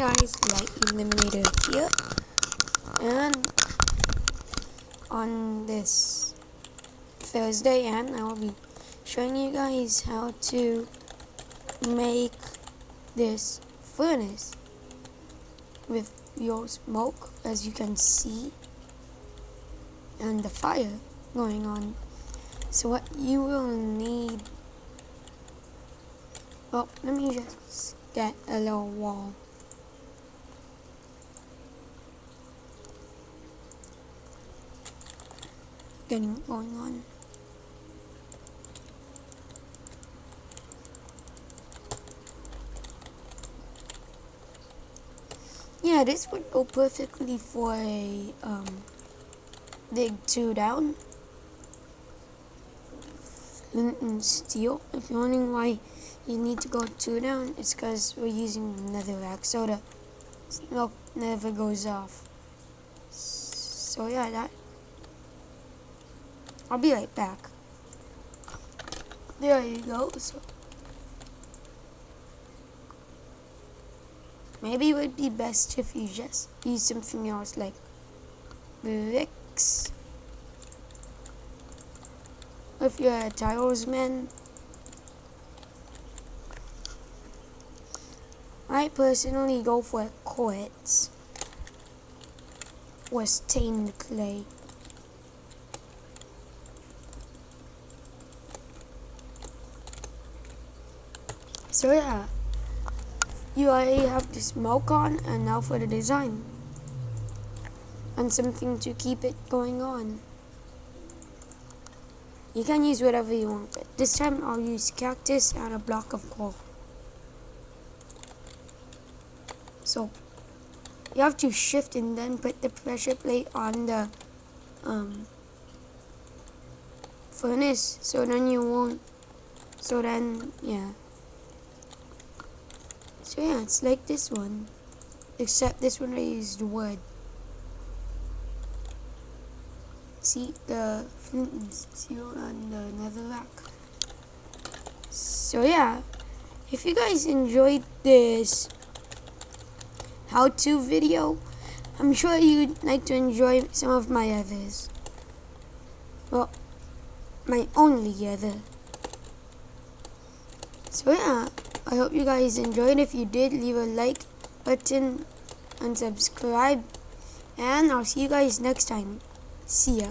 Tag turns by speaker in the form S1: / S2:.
S1: guys, Light Eliminator here, and on this Thursday, and I will be showing you guys how to make this furnace with your smoke, as you can see, and the fire going on. So what you will need, well, let me just get a little wall. Getting going on. Yeah, this would go perfectly for a dig 2 down. Flint and steel. If you're wondering why you need to go 2 down, it's because we're using netherrack, so the smoke never goes off. So yeah, that. I'll be right back. There you go. So maybe it would be best if you just use something else like bricks. If you're a tilesman, I personally go for quartz or stained clay. So yeah, you already have the smoke on, and now for the design and something to keep it going on. You can use whatever you want, but this time I'll use cactus and a block of coal. So you have to shift and then put the pressure plate on the furnace, so then you won't, yeah. So yeah, it's like this one, except this one I used wood. See the flint and steel and the netherrack. So yeah, if you guys enjoyed this how-to video, I'm sure you'd like to enjoy some of my others. Well, my only other. So yeah, I hope you guys enjoyed. If you did, leave a like button and subscribe, and I'll see you guys next time. See ya.